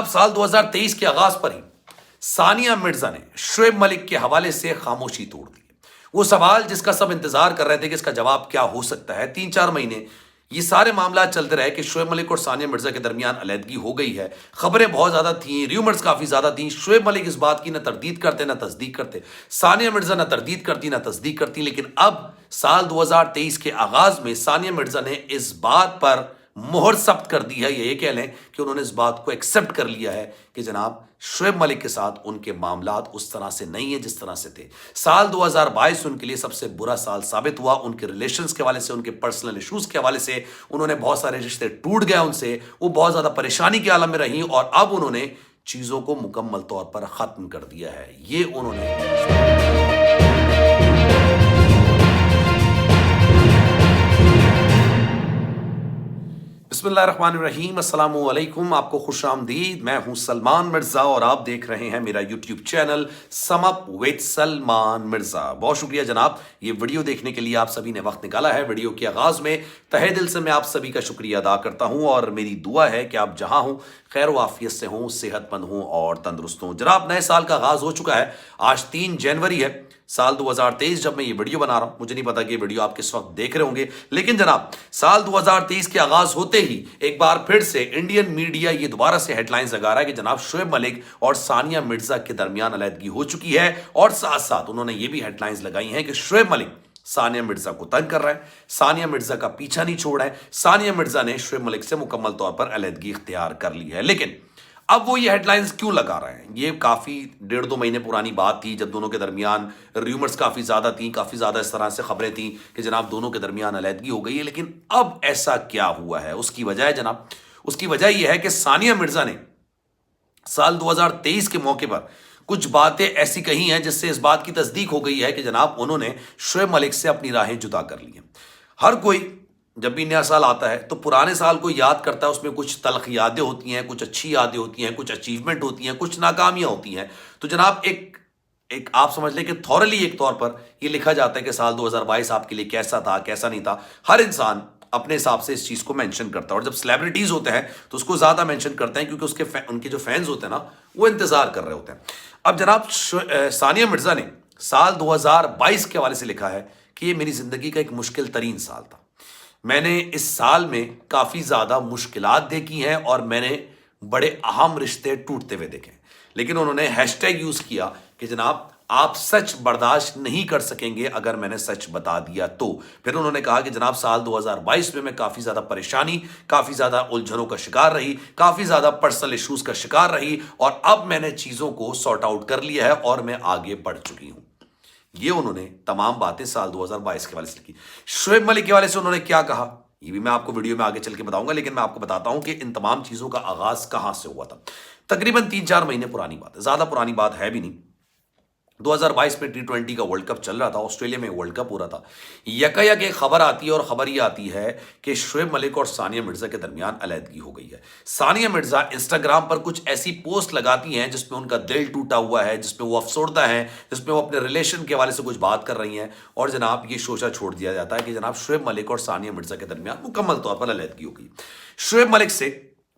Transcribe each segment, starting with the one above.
اب سال 2023 کے آغاز پر ہی ثانیہ مرزا نے شعیب ملک کے حوالے سے خاموشی توڑ دی۔ وہ سوال جس کا سب انتظار کر رہے تھے کہ اس کا جواب کیا ہو سکتا ہے، 3-4 مہینے یہ سارے معاملات چلتے رہے کہ شعیب ملک اور ثانیہ مرزا کے درمیان علیحدگی ہو گئی ہے۔ خبریں بہت زیادہ تھیں، ریومرز کافی زیادہ تھیں۔ شعیب ملک اس بات کی نہ تردید کرتے نہ تصدیق کرتے، ثانیہ مرزا نہ تردید کرتی نہ تصدیق کرتی۔ لیکن اب سال 2023 کے آغاز میں ثانیہ مرزا نے اس بات پر مہر ثبت کر دی ہے، یا یہ کہہ لیں کہ انہوں نے اس بات کو ایکسیپٹ کر لیا ہے کہ جناب شعیب ملک کے ساتھ ان کے معاملات اس طرح سے نہیں ہیں جس طرح سے تھے۔ سال 2022 ان کے لیے سب سے برا سال ثابت ہوا، ان کے ریلیشنز کے حوالے سے، ان کے پرسنل ایشوز کے حوالے سے۔ انہوں نے بہت سارے رشتے ٹوٹ گئے ان سے، وہ بہت زیادہ پریشانی کے عالم میں رہیں، اور اب انہوں نے چیزوں کو مکمل طور پر ختم کر دیا ہے۔ یہ انہوں نے بسم اللہ الرحمن الرحیم، السلام علیکم، آپ کو خوش آمدید۔ میں ہوں سلمان مرزا اور آپ دیکھ رہے ہیں میرا YouTube channel some up with Salman Mirza. بہت شکریہ جناب، یہ ویڈیو دیکھنے کے لیے آپ سبھی نے وقت نکالا ہے۔ ویڈیو کے آغاز میں تہہ دل سے میں آپ سبھی کا شکریہ ادا کرتا ہوں، اور میری دعا ہے کہ آپ جہاں ہوں خیر و عافیت سے ہوں، صحت مند ہوں اور تندرست ہوں۔ جناب نئے سال کا آغاز ہو چکا ہے، آج 3 جنوری ہے سال 2023۔ جب میں یہ ویڈیو بنا رہا ہوں، مجھے نہیں پتا کہ یہ ویڈیو آپ کس وقت دیکھ رہے ہوں گے، لیکن جناب سال 2023 کے آغاز ہوتے ہی ایک بار پھر سے انڈین میڈیا یہ دوبارہ سے ہیڈ لائنز لگا رہا ہے کہ جناب شعیب ملک اور ثانیہ مرزا کے درمیان علیحدگی ہو چکی ہے، اور ساتھ ساتھ انہوں نے یہ بھی ہیڈ لائنز لگائی ہیں کہ شعیب ملک ثانیہ مرزا کو تنگ کر رہا ہے، ثانیہ مرزا کا پیچھا نہیں چھوڑ رہا ہے، ثانیہ مرزا نے شعیب ملک سے مکمل طور پر علیحدگی اختیار کر لی ہے۔ لیکن اب وہ یہ ہیڈ لائنز کیوں لگا رہے ہیں؟ یہ کافی 1.5-2 مہینے پرانی بات تھی جب دونوں کے درمیان ریومرز کافی زیادہ تھیں، کافی زیادہ اس طرح سے خبریں تھیں کہ جناب دونوں کے درمیان علیحدگی ہو گئی ہے۔ لیکن اب ایسا کیا ہوا ہے؟ اس کی وجہ ہے جناب، اس کی وجہ یہ ہے کہ ثانیہ مرزا نے سال 2023 کے موقع پر کچھ باتیں ایسی کہی ہیں جس سے اس بات کی تصدیق ہو گئی ہے کہ جناب انہوں نے شعیب ملک سے اپنی راہیں جدا کر لی ہیں۔ ہر کوئی جب بھی نیا سال آتا ہے تو پرانے سال کو یاد کرتا ہے، اس میں کچھ تلخ یادیں ہوتی ہیں، کچھ اچھی یادیں ہوتی ہیں، کچھ اچیومنٹ ہوتی ہیں، کچھ ناکامیاں ہوتی ہیں۔ تو جناب ایک آپ سمجھ لیں کہ تھورلی ایک طور پر یہ لکھا جاتا ہے کہ سال 2022 آپ کے لیے کیسا تھا، کیسا نہیں تھا۔ ہر انسان اپنے حساب سے اس چیز کو مینشن کرتا ہے، اور جب سیلیبریٹیز ہوتے ہیں تو اس کو زیادہ مینشن کرتے ہیں کیونکہ ان کے جو فینز ہوتے ہیں نا وہ انتظار کر رہے ہوتے ہیں۔ اب جناب ثانیہ مرزا نے سال 2022 کے حوالے سے لکھا ہے کہ یہ میری زندگی کا ایک مشکل ترین سال تھا، میں نے اس سال میں کافی زیادہ مشکلات دیکھی ہیں اور میں نے بڑے اہم رشتے ٹوٹتے ہوئے دیکھے ہیں۔ لیکن انہوں نے ہیش ٹیگ یوز کیا کہ جناب آپ سچ برداشت نہیں کر سکیں گے اگر میں نے سچ بتا دیا تو۔ پھر انہوں نے کہا کہ جناب سال 2022 میں کافی زیادہ پریشانی، کافی زیادہ الجھنوں کا شکار رہی، کافی زیادہ پرسنل ایشوز کا شکار رہی، اور اب میں نے چیزوں کو سارٹ آؤٹ کر لیا ہے اور میں آگے بڑھ چکی ہوں۔ یہ انہوں نے تمام باتیں سال 2022 کے حوالے سے لکھی۔ شعیب ملک کے حوالے سے انہوں نے کیا کہا یہ بھی میں آپ کو ویڈیو میں آگے چل کے بتاؤں گا، لیکن میں آپ کو بتاتا ہوں کہ ان تمام چیزوں کا آغاز کہاں سے ہوا تھا۔ تقریباً 3-4 مہینے پرانی بات ہے، زیادہ پرانی بات ہے بھی نہیں۔ 2022 میں T20 کا ورلڈ کپ چل رہا تھا، آسٹریلیا میں ورلڈ کپ ہو رہا تھا۔ یک ایک خبر آتی ہے، اور خبر یہ آتی ہے کہ شعیب ملک اور ثانیہ مرزا کے درمیان علیحدگی ہو گئی ہے۔ ثانیہ مرزا انسٹاگرام پر کچھ ایسی پوسٹ لگاتی ہیں جس میں ان کا دل ٹوٹا ہوا ہے، جس میں وہ افسردہ ہیں، جس میں وہ اپنے ریلیشن کے حوالے سے کچھ بات کر رہی ہیں، اور جناب یہ شوشہ چھوڑ دیا جاتا ہے کہ جناب شعیب ملک اور ثانیہ مرزا کے درمیان مکمل طور پر علیحدگی ہو گئی۔ شعیب ملک سے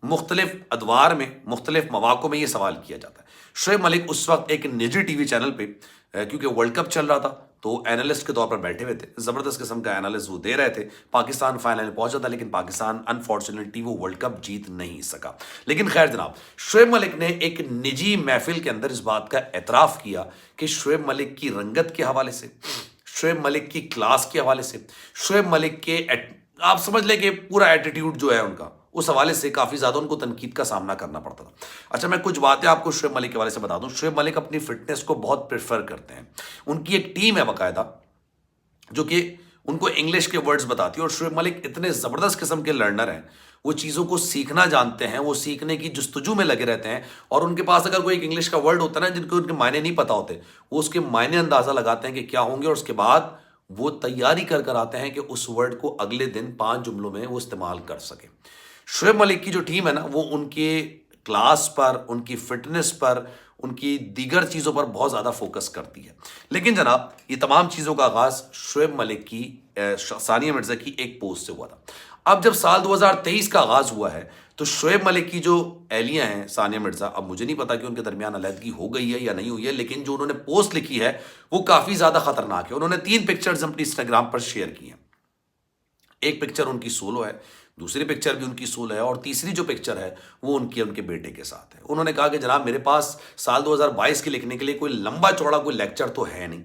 مختلف ادوار میں، مختلف مواقع میں یہ سوال کیا جاتا ہے۔ شعیب ملک اس وقت ایک نجی ٹی وی چینل پہ، کیونکہ ورلڈ کپ چل رہا تھا تو اینالسٹ کے طور پر بیٹھے ہوئے تھے، زبردست قسم کا اینالسٹ وہ دے رہے تھے۔ پاکستان فائنل میں پہنچا تھا، لیکن پاکستان انفارچونیٹلی وہ ورلڈ کپ جیت نہیں سکا۔ لیکن خیر جناب، شعیب ملک نے ایک نجی محفل کے اندر اس بات کا اعتراف کیا کہ شعیب ملک کی رنگت کے حوالے سے، شعیب ملک کی کلاس کے حوالے سے، شعیب ملک کے آپ سمجھ لیں کہ پورا ایٹیٹیوڈ جو ہے ان کا، اس حوالے سے کافی زیادہ ان کو تنقید کا سامنا کرنا پڑتا تھا۔ اچھا میں کچھ باتیں آپ کو شعیب ملک کے حوالے سے بتا دوں۔ شعیب ملک اپنی فٹنس کو بہت پریفر کرتے ہیں، ان کی ایک ٹیم ہے باقاعدہ جو کہ ان کو انگلش کے ورڈز بتاتی ہے، اور شعیب ملک اتنے زبردست قسم کے لرنر ہیں، وہ چیزوں کو سیکھنا جانتے ہیں، وہ سیکھنے کی جستجو میں لگے رہتے ہیں، اور ان کے پاس اگر کوئی ایک انگلش کا ورڈ ہوتا ہے نا جن کو ان کے معنی نہیں پتا ہوتے، وہ اس کے معنی اندازہ لگاتے ہیں کہ کیا ہوں گے، اور اس کے بعد وہ تیاری کر آتے ہیں کہ اس ورڈ کو اگلے دن 5 جملوں میں وہ استعمال کر سکیں۔ شعیب ملک کی جو ٹیم ہے نا وہ ان کے کلاس پر، ان کی فٹنس پر، ان کی دیگر چیزوں پر بہت زیادہ فوکس کرتی ہے۔ لیکن جناب یہ تمام چیزوں کا آغاز شعیب ملک کی ثانیہ مرزا کی ایک پوسٹ سے ہوا تھا۔ اب جب سال 2023 کا آغاز ہوا ہے تو شعیب ملک کی جو اہلیہ ہیں ثانیہ مرزا، اب مجھے نہیں پتا کہ ان کے درمیان علیحدگی ہو گئی ہے یا نہیں ہوئی ہے، لیکن جو انہوں نے پوسٹ لکھی ہے وہ کافی زیادہ خطرناک ہے. انہوں نے 3 پکچرز اپنی انسٹاگرام پر شیئر کی ہیں. ایک پکچر ان کی سولو ہے، دوسری پکچر بھی ان کی سولو ہے، اور تیسری جو پکچر ہے وہ ان کے بیٹے کے ساتھ ہے. انہوں نے کہا کہ جناب میرے پاس سال 2022 کے لکھنے کے لیے کوئی لمبا چوڑا کوئی لیکچر تو ہے نہیں.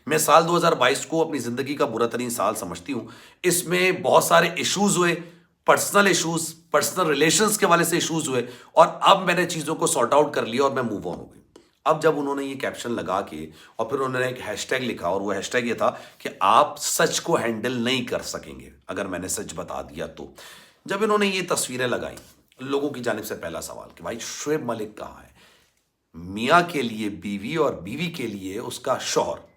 میں سال 2022 کو اپنی زندگی کا برا ترین سال سمجھتی ہوں. اس میں بہت سارے ایشوز ہوئے، پرسنل ایشوز، پرسنل ریلیشنز کے والے سے ایشوز ہوئے، اور اب میں نے چیزوں کو سارٹ آؤٹ کر لیا اور میں موو آن ہو گئی. اب جب انہوں نے یہ کیپشن لگا کے اور پھر انہوں نے ایک ہیش ٹیگ لکھا، اور وہ ہیش ٹیگ یہ تھا کہ آپ سچ کو ہینڈل نہیں کر سکیں گے اگر میں نے سچ بتا دیا تو. جب انہوں نے یہ تصویریں لگائیں، لوگوں کی جانب سے پہلا سوال کہ بھائی شعیب ملک کہاں ہے؟ میاں کے لیے بیوی اور بیوی کے لیے اس کا شوہر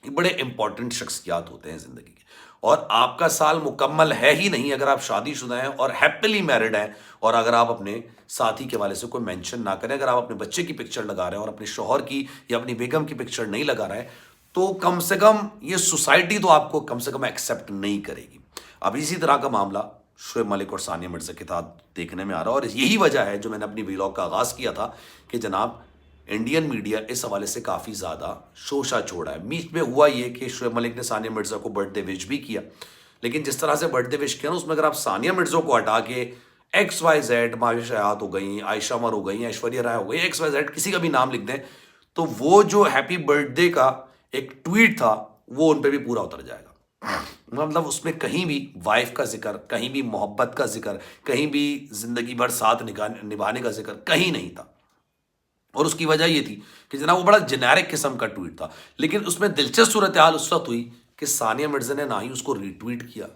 یہ بڑے امپورٹنٹ شخصیات ہوتے ہیں زندگی کے، اور آپ کا سال مکمل ہے ہی نہیں اگر آپ شادی شدہ ہیں اور ہیپیلی میرڈ ہیں، اور اگر آپ اپنے ساتھی کے والے سے کوئی مینشن نہ کریں، اگر آپ اپنے بچے کی پکچر لگا رہے ہیں اور اپنے شوہر کی یا اپنی بیگم کی پکچر نہیں لگا رہے ہیں، تو کم سے کم یہ سوسائٹی تو آپ کو کم سے کم ایکسیپٹ نہیں کرے گی. اب اسی طرح کا معاملہ شعیب ملک اور ثانیہ مرزا کے ساتھ دیکھنے میں آ رہا ہے، اور یہی وجہ ہے جو میں نے اپنی ویلاگ کا آغاز کیا تھا کہ جناب انڈین میڈیا اس حوالے سے کافی زیادہ شوشہ چھوڑا ہے. بیچ میں ہوا یہ کہ شعیب ملک نے ثانیہ مرزا کو برتھ ڈے وش بھی کیا، لیکن جس طرح سے برتھ ڈے وش کیا نا، اس میں اگر آپ ثانیہ مرزا کو ہٹا کے ایکس وائی زیڈ، ماوش حیات ہو گئیں، عائشہ عمر ہو گئیں، ایشوریہ رائے ہو گئی، ایکس وائی زیڈ کسی کا بھی نام لکھ دیں، تو وہ جو ہیپی برتھ ڈے کا ایک ٹویٹ تھا وہ ان پہ بھی پورا اتر جائے گا. مطلب اس میں کہیں بھی وائف کا ذکر، کہیں بھی محبت کا ذکر، کہیں بھی زندگی بھر ساتھ نبھانے کا ذکر کہیں نہیں تھا. اور اس کی وجہ یہ تھی کہ جناب وہ بڑا جنیرک قسم کا ٹویٹ تھا، لیکن اس میں دلچسپ صورتحال اس وقت ہوئی کہ ثانیہ مرزا نے نہ ہی اس کو ری ٹویٹ کیا،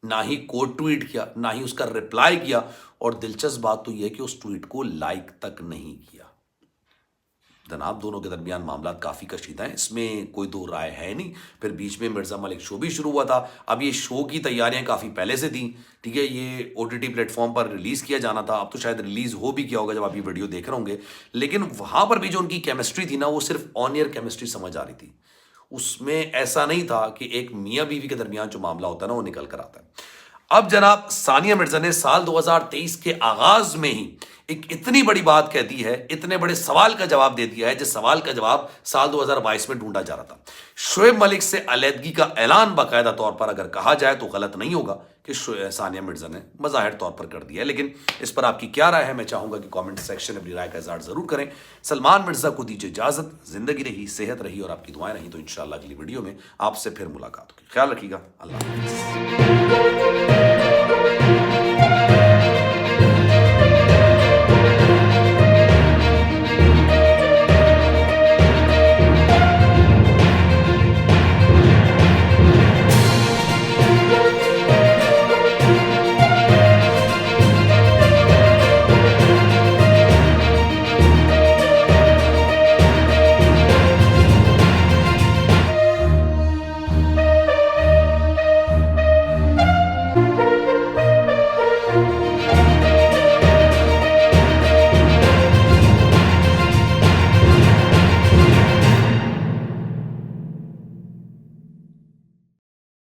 نہ ہی کوٹ ٹویٹ کیا، نہ ہی اس کا رپلائی کیا، اور دلچسپ بات تو یہ کہ اس ٹویٹ کو لائک تک نہیں کیا. جناب دونوں کے درمیان معاملات کافی کشیدہ ہیں، اس میں کوئی دو رائے ہے نہیں. پھر بیچ میں مرزا ملک شو بھی شروع ہوا تھا. اب یہ شو کی تیاریاں کافی پہلے سے تھیں، ٹھیک ہے، یہ O T T platform پر ریلیز کیا جانا تھا. اب تو شاید ریلیز ہو بھی کیا ہوگا جب آپ یہ ویڈیو دیکھ رہے ہوں گے، لیکن وہاں پر بھی جو ان کی کیمسٹری تھی نا، وہ صرف آن ایئر کیمسٹری سمجھ آ رہی تھی. اس میں ایسا نہیں تھا کہ ایک میاں بیوی کے درمیان جو معاملہ ہوتا ہے نا وہ نکل کر آتا ہے. اب جناب ثانیہ مرزا نے سال 2023 کے آغاز میں ہی ایک اتنی بڑی بات کہہ دی ہے، اتنے بڑے سوال کا جواب دے دیا ہے جس سوال کا جواب سال 2022 میں ڈھونڈا جا رہا تھا. شعیب ملک سے علیحدگی کا اعلان باقاعدہ طور پر اگر کہا جائے تو غلط نہیں ہوگا کہ ثانیہ مرزا نے بظاہر طور پر کر دیا ہے. لیکن اس پر آپ کی کیا رائے ہے؟ میں چاہوں گا کہ کامنٹ سیکشن میں اپنی رائے کا اظہار ضرور کریں. سلمان مرزا کو دیجیے اجازت. زندگی رہی، صحت رہی اور آپ کی دعائیں رہیں تو انشاءاللہ اگلی ویڈیو میں آپ سے پھر ملاقات ہوگی. خیال رکھیے گا. اللہ حافظ.